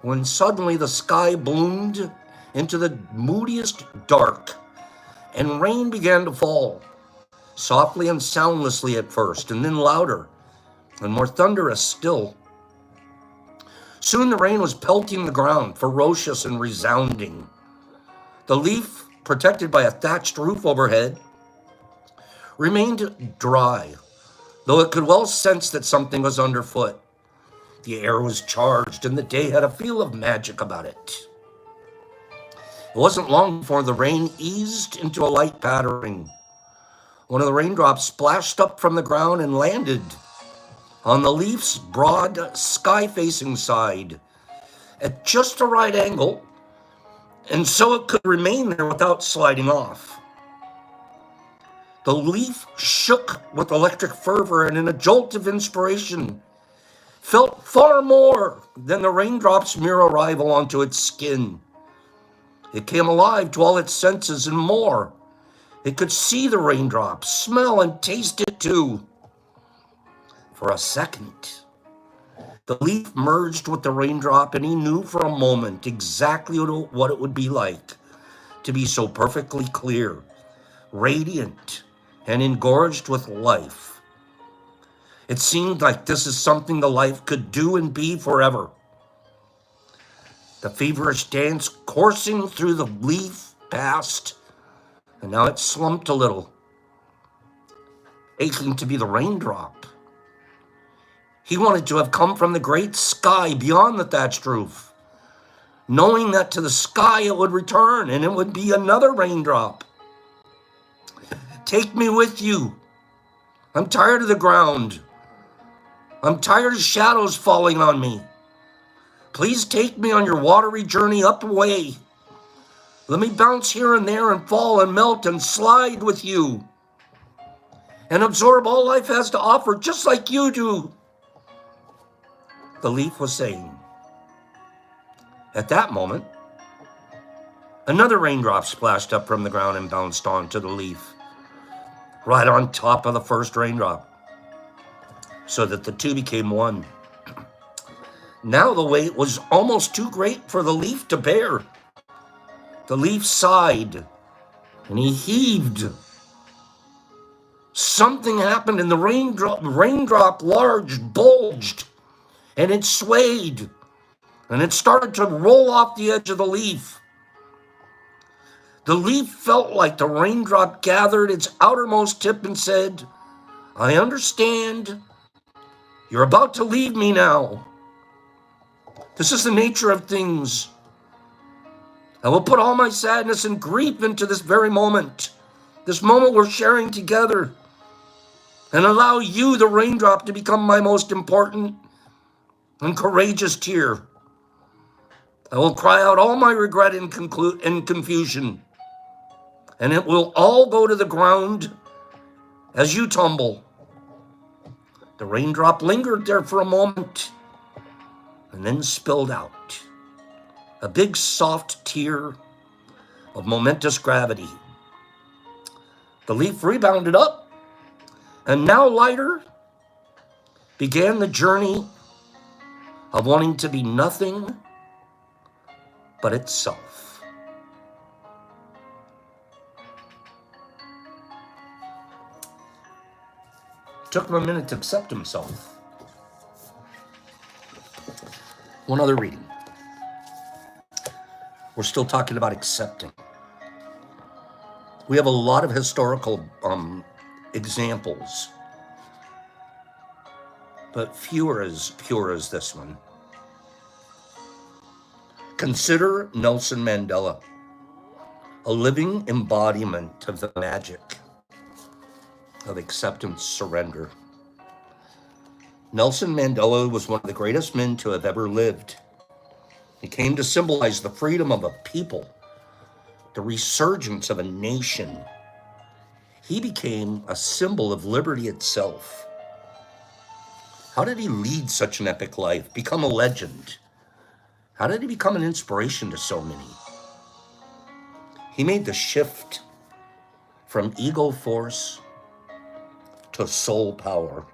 when suddenly the sky bloomed into the moodiest dark, and rain began to fall, softly and soundlessly at first, and then louder and more thunderous still. Soon the rain was pelting the ground, ferocious and resounding. The leaf, protected by a thatched roof overhead, remained dry, though it could well sense that something was underfoot. The air was charged, and the day had a feel of magic about it. It wasn't long before the rain eased into a light pattering. One of the raindrops splashed up from the ground and landed on the leaf's broad, sky-facing side at just the right angle, and so it could remain there without sliding off. The leaf shook with electric fervor and in a jolt of inspiration felt far more than the raindrop's mere arrival onto its skin. It came alive to all its senses and more. It could see the raindrops, smell and taste it too. For a second, the leaf merged with the raindrop, and he knew for a moment exactly what it would be like to be so perfectly clear, radiant, and engorged with life. It seemed like this is something the life could do and be forever. The feverish dance coursing through the leaf passed, and now it slumped a little, aching to be the raindrop. He wanted to have come from the great sky beyond the thatched roof, knowing that to the sky it would return and it would be another raindrop. Take me with you. I'm tired of the ground. I'm tired of shadows falling on me. Please take me on your watery journey up away. Let me bounce here and there and fall and melt and slide with you and absorb all life has to offer just like you do, the leaf was saying. At that moment, Another raindrop splashed up from the ground and bounced onto the leaf, right on top of the first raindrop, so that the two became one. Now the weight was almost too great for the leaf to bear. The leaf sighed, and he heaved. Something happened, and the raindrop large bulged, and it swayed, and it started to roll off the edge of the leaf. The leaf felt like the raindrop gathered its outermost tip and said, "I understand. You're about to leave me now. This is the nature of things. I will put all my sadness and grief into this very moment, this moment we're sharing together, and allow you, the raindrop, to become my most important and courageous tear. I will cry out all my regret and confusion, and it will all go to the ground as you tumble." The raindrop lingered there for a moment and then spilled out, a big soft tear of momentous gravity. The leaf rebounded up, and now lighter, began the journey of wanting to be nothing but itself. It took him a minute to accept himself. One other reading. We're still talking about accepting. We have a lot of historical examples, but few are as pure as this one. Consider Nelson Mandela, a living embodiment of the magic of acceptance, surrender. Nelson Mandela was one of the greatest men to have ever lived. He came to symbolize the freedom of a people, the resurgence of a nation. He became a symbol of liberty itself. How did he lead such an epic life, become a legend? How did he become an inspiration to so many? He made the shift from ego force to soul power.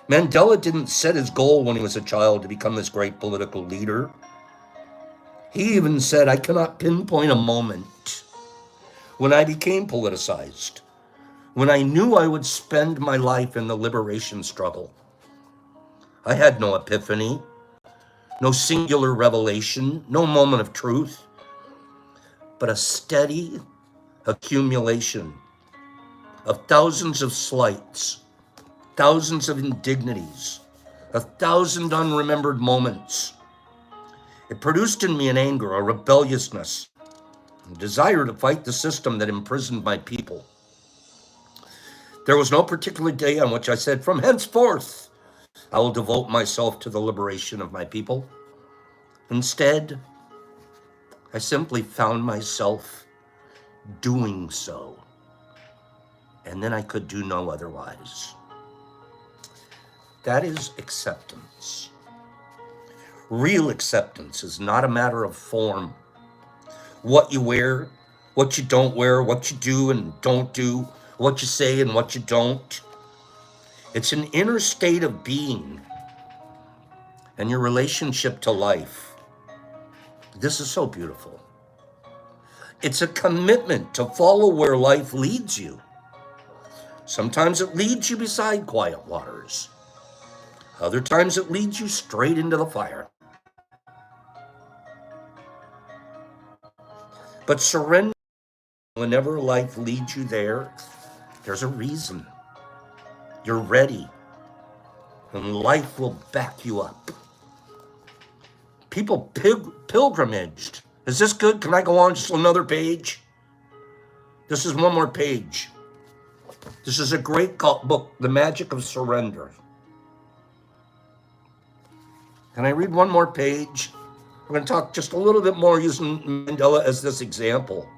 Mandela didn't set his goal when he was a child to become this great political leader. He even said, "I cannot pinpoint a moment when I became politicized, when I knew I would spend my life in the liberation struggle. I had no epiphany, no singular revelation, no moment of truth, but a steady accumulation of thousands of slights, thousands of indignities, 1,000 unremembered moments. It produced in me an anger, a rebelliousness, a desire to fight the system that imprisoned my people. There was no particular day on which I said, from henceforth, I will devote myself to the liberation of my people. Instead, I simply found myself doing so, and then I could do no otherwise." That is acceptance. Real acceptance is not a matter of form. What you wear, what you don't wear, what you do and don't do, what you say and what you don't. It's an inner state of being and your relationship to life. This is so beautiful. It's a commitment to follow where life leads you. Sometimes it leads you beside quiet waters. Other times it leads you straight into the fire. But surrender whenever life leads you there. There's a reason. You're ready, and life will back you up. People pilgrimaged. Is this good? Can I go on just another page? This is one more page. This is a great book, The Magic of Surrender. Can I read one more page? We're going to talk just a little bit more using Mandela as this example.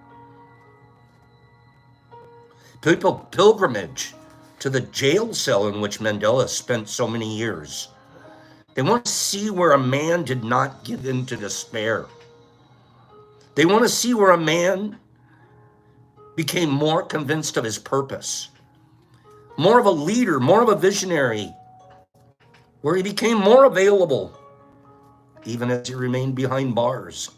People pilgrimage to the jail cell in which Mandela spent so many years. They want to see where a man did not give in to despair. They want to see where a man became more convinced of his purpose, more of a leader, more of a visionary, where he became more available, even as he remained behind bars.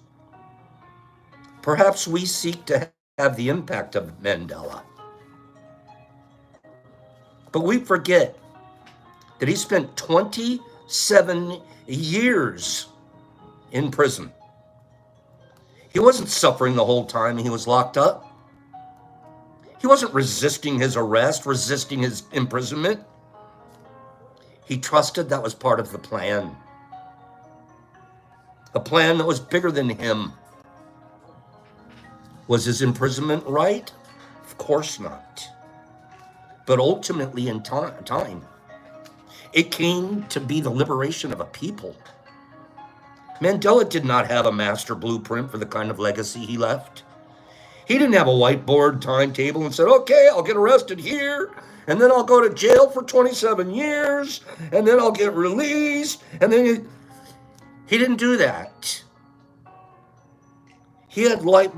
Perhaps we seek to have the impact of Mandela, but we forget that he spent 27 years in prison. He wasn't suffering the whole time he was locked up. He wasn't resisting his arrest, resisting his imprisonment. He trusted that was part of the plan. A plan that was bigger than him. Was his imprisonment right? Of course not. But ultimately in time, it came to be the liberation of a people. Mandela did not have a master blueprint for the kind of legacy he left. He didn't have a whiteboard timetable and said, okay, I'll get arrested here, and then I'll go to jail for 27 years, and then I'll get released, and then he didn't do that. He might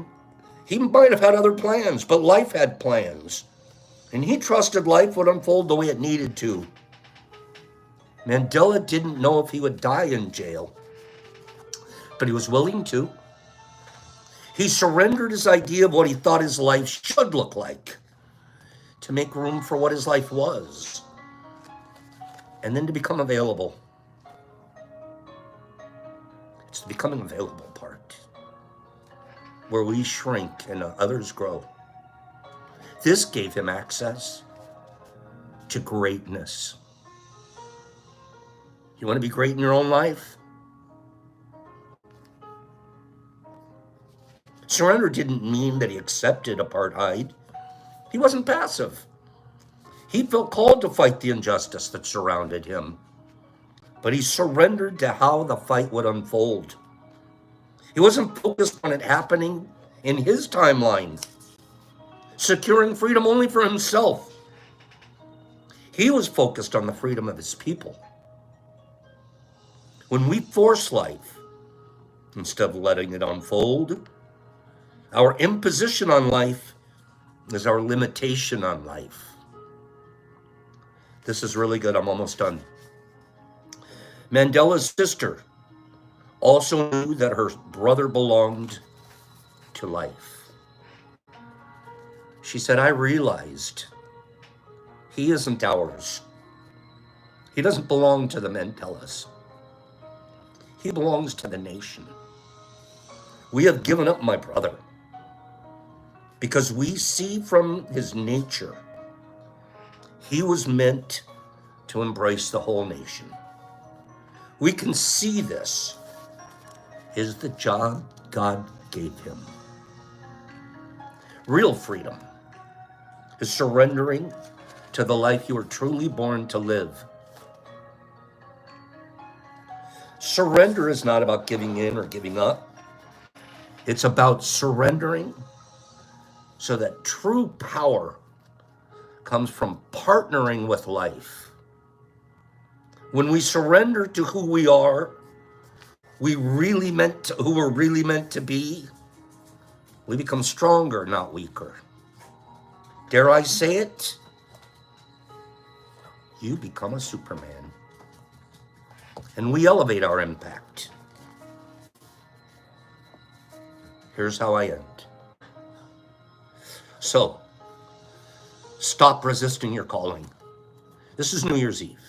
have had other plans, but life had plans. And he trusted life would unfold the way it needed to. Mandela didn't know if he would die in jail, but he was willing to. He surrendered his idea of what he thought his life should look like to make room for what his life was, and then to become available. It's the becoming available part, where we shrink and others grow. This gave him access to greatness. You want to be great in your own life? Surrender didn't mean that he accepted apartheid. He wasn't passive. He felt called to fight the injustice that surrounded him, but he surrendered to how the fight would unfold. He wasn't focused on it happening in his timeline, securing freedom only for himself. He was focused on the freedom of his people. When we force life, instead of letting it unfold, our imposition on life is our limitation on life. This is really good. I'm almost done. Mandela's sister also knew that her brother belonged to life. She said, I realized he isn't ours. He doesn't belong to the Mandelas. He belongs to the nation. We have given up my brother because we see from his nature he was meant to embrace the whole nation. We can see this is the job God gave him. Real freedom is surrendering to the life you were truly born to live. Surrender is not about giving in or giving up. It's about surrendering so that true power comes from partnering with life. When we surrender to who we are, who we're really meant to be, we become stronger, not weaker. Dare I say it? You become a Superman. And we elevate our impact. Here's how I end. So, stop resisting your calling. This is New Year's Eve.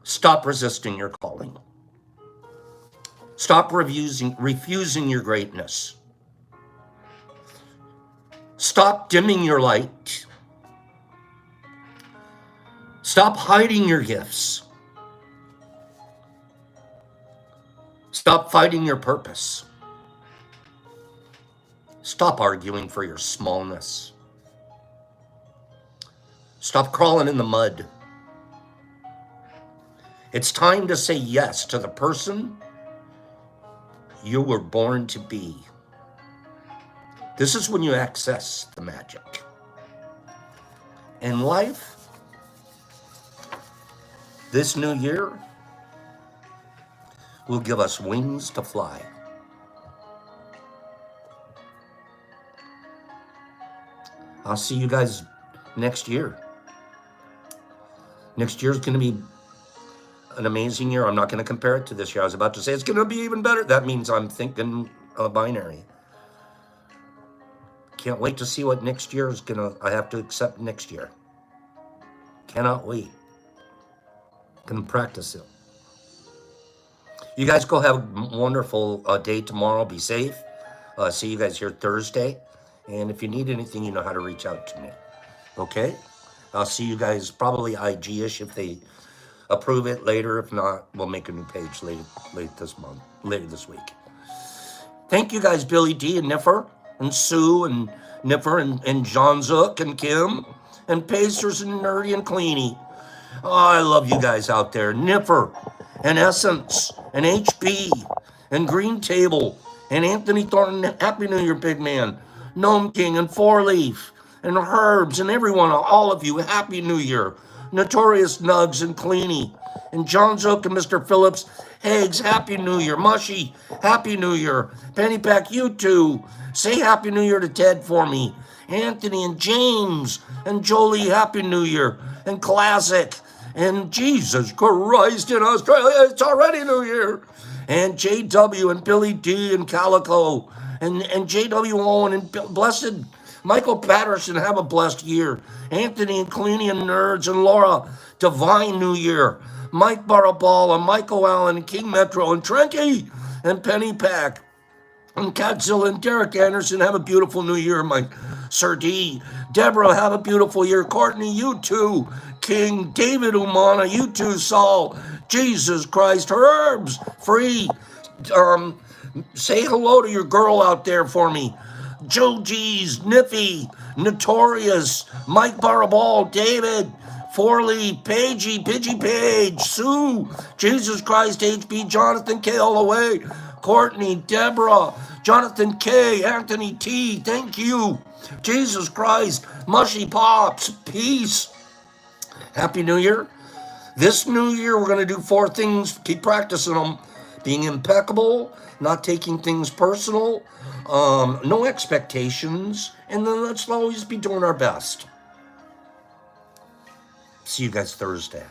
Stop resisting your calling. Stop refusing your greatness. Stop dimming your light. Stop hiding your gifts. Stop fighting your purpose. Stop arguing for your smallness. Stop crawling in the mud. It's time to say yes to the person you were born to be. This is when you access the magic. In life, this new year will give us wings to fly. I'll see you guys next year. Next year's going to be an amazing year. I'm not going to compare it to this year. I was about to say it's going to be even better. That means I'm thinking binary. Can't wait to see what next year is going to, I have to accept next year. Cannot wait. Gonna practice it. You guys go have a wonderful day tomorrow. Be safe. See you guys here Thursday. And if you need anything, you know how to reach out to me. Okay? I'll see you guys probably IG-ish if they approve it later. If not, we'll make a new page later this week. Thank you guys, Billy D and Niffer and Sue and Niffer and John Zook and Kim and Pacers and Nerdy and Cleany. Oh, I love you guys out there. Niffer and Essence and HB and Green Table and Anthony Thornton. Happy New Year, big man. Gnome King and Four Leaf and Herbs and everyone, all of you, Happy New Year. Notorious Nugs and Cleany and John Zook and Mr. Phillips. Hags, Happy New Year. Mushy, Happy New Year. Pennypack, you too. Say Happy New Year to Ted for me. Anthony and James and Jolie, Happy New Year. And Classic and Jesus Christ in Australia, it's already New Year. And JW and Billy D and Calico and JW Owen and Blessed Michael Patterson, have a blessed year. Anthony and Cleany and Nerds and Laura, Divine New Year. Mike Barabal and Michael Allen and King Metro and Trenky and Pennypack and Catzilla and Derek Anderson, have a beautiful new year, my Sir D. Deborah, have a beautiful year. Courtney, you too. King David Umana, you too. Saul, Jesus Christ, Herbs, Free. Say hello to your girl out there for me. Joe G's, Niffy, Notorious, Mike Barabal, David, Forley, Pagey, Pidgey Page, Sue, Jesus Christ, HB, Jonathan K. all the way, Courtney, Deborah, Jonathan K., Anthony T., thank you. Jesus Christ, Mushy Pops, peace. Happy New Year. This new year, we're going to do 4 things. Keep practicing them. Being impeccable, not taking things personal, no expectations, and then let's always be doing our best. See you guys Thursday.